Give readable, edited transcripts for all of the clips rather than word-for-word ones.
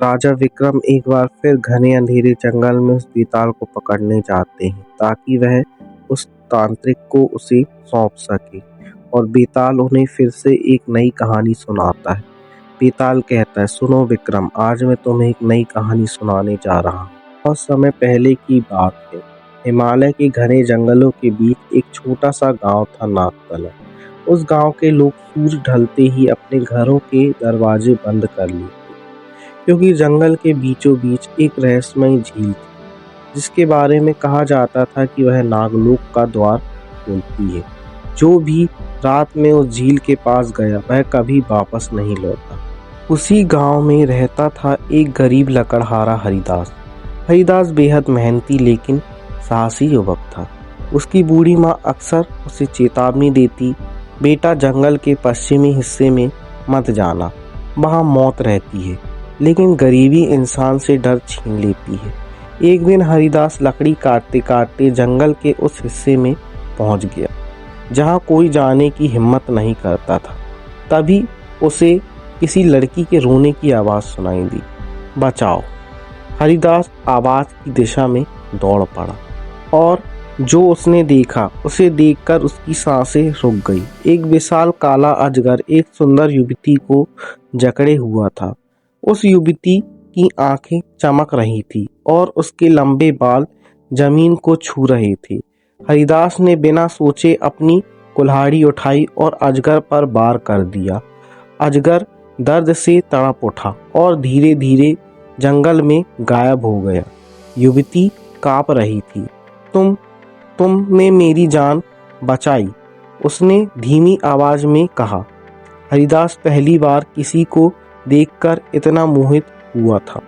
राजा विक्रम एक बार फिर घने अंधेरे जंगल में उस बेताल को पकड़ने जाते हैं ताकि वह उस तांत्रिक को उसे सौंप सके। और बेताल उन्हें फिर से एक नई कहानी सुनाता है। बेताल कहता है, सुनो विक्रम, आज मैं तुम्हें एक नई कहानी सुनाने जा रहा हूँ। बहुत समय पहले की बात है। हिमालय के घने जंगलों के बीच एक छोटा सा गांव था, नागतला। उस गांव के लोग सूरज ढलते ही अपने घरों के दरवाजे बंद कर लेते, क्योंकि जंगल के बीचों बीच एक रहस्यमयी झील थी, जिसके बारे में कहा जाता था कि वह नागलोक का द्वार खोलती है। जो भी रात में उस झील के पास गया वह कभी वापस नहीं लौटा। उसी गांव में रहता था एक गरीब लकड़हारा हरिदास। हरिदास बेहद मेहनती लेकिन साहसी युवक था। उसकी बूढ़ी माँ अक्सर उसे चेतावनी देती, बेटा जंगल के पश्चिमी हिस्से में मत जाना, वहाँ मौत रहती है। लेकिन गरीबी इंसान से डर छीन लेती है। एक दिन हरिदास लकड़ी काटते काटते जंगल के उस हिस्से में पहुंच गया जहां कोई जाने की हिम्मत नहीं करता था। तभी उसे किसी लड़की के रोने की आवाज़ सुनाई दी। बचाओ! हरिदास आवाज़ की दिशा में दौड़ पड़ा और जो उसने देखा उसे देखकर उसकी सांसें रुक गई। एक विशाल काला अजगर एक सुंदर युवती को जकड़े हुआ था। उस युवती की आंखें चमक रही थी और उसके लंबे बाल जमीन को छू रहे थे। हरिदास ने बिना सोचे अपनी कुल्हाड़ी उठाई और अजगर पर वार कर दिया। अजगर दर्द से तड़प उठा और धीरे धीरे जंगल में गायब हो गया। युवती कांप रही थी। तुमने मेरी जान बचाई, उसने धीमी आवाज में कहा। हरिदास पहली बार किसी को देखकर इतना मोहित हुआ था।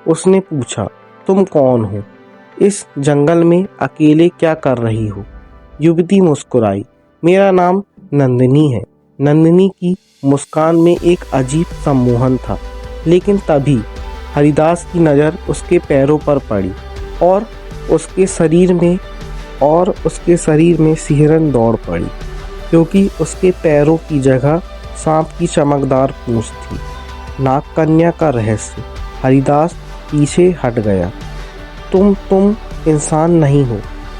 उसने पूछा, तुम कौन हो? इस जंगल में अकेले क्या कर रही हो? युवती मुस्कुराई, मेरा नाम नंदिनी है। नंदिनी की मुस्कान में एक अजीब सम्मोहन था। लेकिन तभी हरिदास की नज़र उसके पैरों पर पड़ी और उसके शरीर में सिहरन दौड़ पड़ी, क्योंकि उसके पैरों की जगह सांप की चमकदार पूंछ थी। नागकन्या का रहस्य। हरिदास पीछे हट गया। तुम इंसान नहीं हो।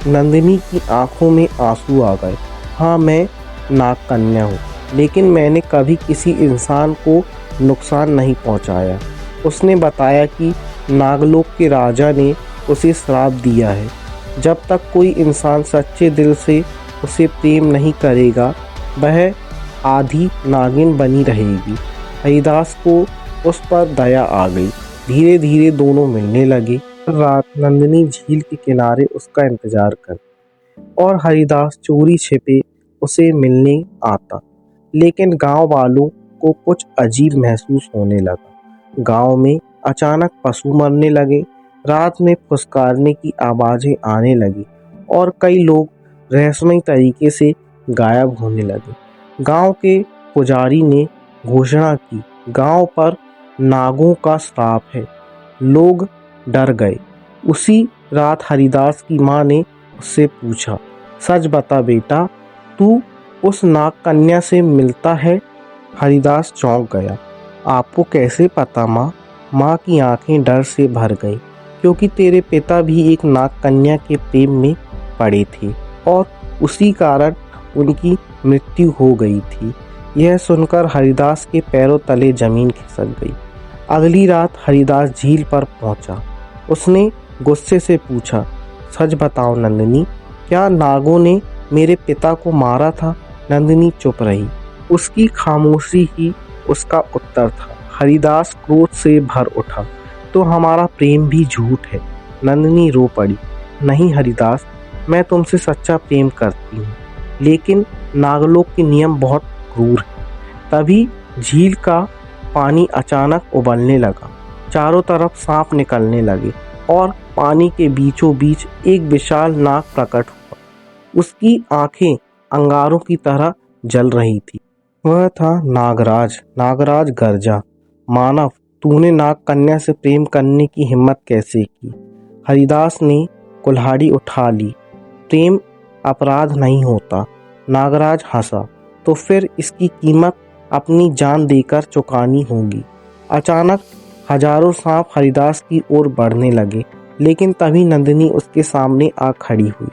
नंदिनी की आंखों में आंसू आ गए। हाँ, मैं नागकन्या हूँ, लेकिन मैंने कभी किसी इंसान को नुकसान नहीं पहुँचाया। उसने बताया कि नागलोक के राजा ने उसे श्राप दिया है, जब तक कोई इंसान सच्चे दिल से उसे प्रेम नहीं करेगा वह आधी नागिन बनी रहेगी। हरिदास को उस पर दया आ गई। धीरे धीरे दोनों मिलने लगे। रात नंदिनी झील के किनारे उसका इंतजार करती और हरिदास चोरी छिपे उसे मिलने आता। लेकिन गांव वालों को कुछ अजीब महसूस होने लगा। गांव में अचानक पशु मरने लगे, रात में फुसकारने की आवाज़ें आने लगी और कई लोग रहस्यमय तरीके से गायब होने लगे। गांव के पुजारी ने घोषणा की, गांव पर नागों का श्राप है। लोग डर गए। उसी रात हरिदास की माँ ने उससे पूछा, सच बता बेटा, तू उस नाग कन्या से मिलता है? हरिदास चौंक गया। आपको कैसे पता माँ? माँ की आंखें डर से भर गईं, क्योंकि तेरे पिता भी एक नाग कन्या के प्रेम में पड़े थे और उसी कारण उनकी मृत्यु हो गई थी। यह सुनकर हरिदास के पैरों तले जमीन खिसक गई। अगली रात हरिदास झील पर पहुंचा। उसने गुस्से से पूछा, सच बताओ नंदिनी, क्या नागों ने मेरे पिता को मारा था? नंदिनी चुप रही। उसकी खामोशी ही उसका उत्तर था। हरिदास क्रोध से भर उठा, तो हमारा प्रेम भी झूठ है। नंदिनी रो पड़ी। नहीं हरिदास, मैं तुमसे सच्चा प्रेम करती हूँ, लेकिन नागलोक के नियम बहुत क्रूर है। तभी झील का पानी अचानक उबलने लगा। चारों तरफ सांप निकलने लगे और पानी के बीचों बीच एक विशाल नाग प्रकट हुआ। उसकी आंखें अंगारों की तरह जल रही थी। वह था नागराज। नागराज गरजा, मानव, तूने नाग कन्या से प्रेम करने की हिम्मत कैसे की? हरिदास ने कुल्हाड़ी उठा ली। प्रेम अपराध नहीं होता। नागराज हंसा, तो फिर इसकी कीमत अपनी जान देकर चुकानी होगी। अचानक हजारों सांप हरिदास की ओर बढ़ने लगे, लेकिन तभी नंदिनी उसके सामने आ खड़ी हुई।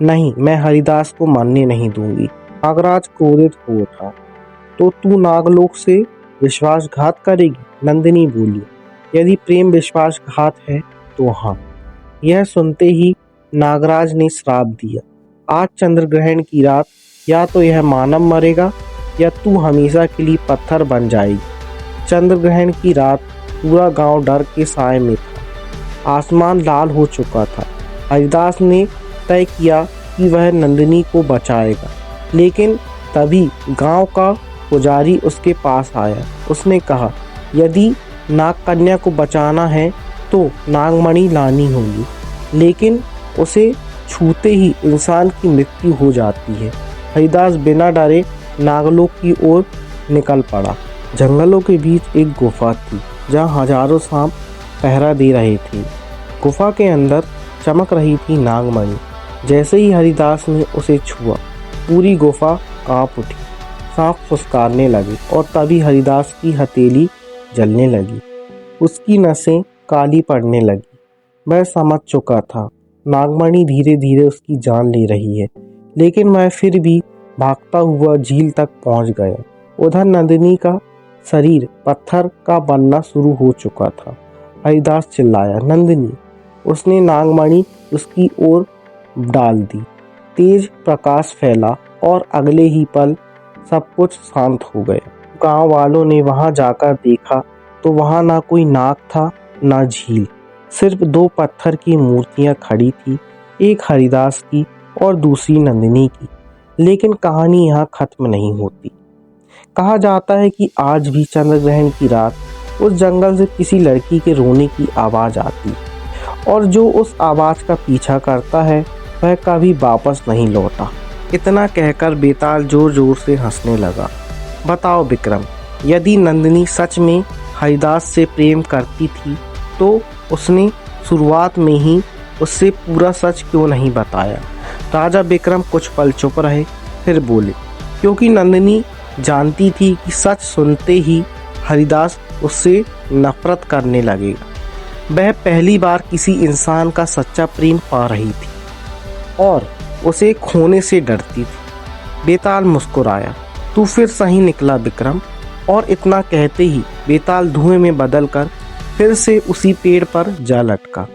नहीं, मैं हरिदास को मरने नहीं दूंगी। नागराज क्रोधित हो उठा। तो तू नागलोक से विश्वासघात करेगी? नंदिनी बोली। यदि प्रेम विश्वासघात है तो हाँ। यह सुनते ही नागराज ने श्राप दिया, आज चंद्र ग्रहण की रात या तो यह मानव मरेगा या तू हमेशा के लिए पत्थर बन जाएगी। चंद्र ग्रहण की रात पूरा गांव डर के साए में था। आसमान लाल हो चुका था। हरिदास ने तय किया कि वह नंदिनी को बचाएगा, लेकिन तभी गांव का पुजारी उसके पास आया। उसने कहा, यदि नागकन्या को बचाना है तो नागमणि लानी होगी, लेकिन उसे छूते ही इंसान की मृत्यु हो जाती है। हरिदास बिना डरे नागलोक की ओर निकल पड़ा। जंगलों के बीच एक गुफा थी जहाँ हजारों सांप पहरा दे रहे थे। गुफा के अंदर चमक रही थी नागमणि। जैसे ही हरिदास ने उसे छुआ, पूरी गुफा कांप उठी। सांप फुसकारने लगे और तभी हरिदास की हथेली जलने लगी। उसकी नसें काली पड़ने लगी। वह समझ चुका था नागमणि धीरे धीरे उसकी जान ले रही है, लेकिन वह फिर भी भागता हुआ झील तक पहुंच गया। उधर नंदिनी का शरीर पत्थर का बनना शुरू हो चुका था। हरिदास चिल्लाया, नंदिनी! उसने नागमणि उसकी ओर डाल दी। तेज प्रकाश फैला और अगले ही पल सब कुछ शांत हो गया। गांव वालों ने वहां जाकर देखा तो वहां ना कोई नाग था ना झील, सिर्फ दो पत्थर की मूर्तियां खड़ी थी, एक हरिदास की और दूसरी नंदिनी की। लेकिन कहानी यहाँ खत्म नहीं होती। कहा जाता है कि आज भी चंद्र ग्रहण की रात उस जंगल से किसी लड़की के रोने की आवाज आती है, और जो उस आवाज का पीछा करता है वह कभी वापस नहीं लौटा। इतना कहकर बेताल जोर जोर से हंसने लगा। बताओ विक्रम, यदि नंदिनी सच में हरिदास से प्रेम करती थी तो उसने शुरुआत में ही उससे पूरा सच क्यों नहीं बताया? राजा विक्रम कुछ पल चुप रहे, फिर बोले, क्योंकि नंदिनी जानती थी कि सच सुनते ही हरिदास उससे नफरत करने लगेगा। वह पहली बार किसी इंसान का सच्चा प्रेम पा रही थी और उसे खोने से डरती थी। बेताल मुस्कुराया, तू फिर सही निकला विक्रम। और इतना कहते ही बेताल धुएं में बदलकर फिर से उसी पेड़ पर जा लटका।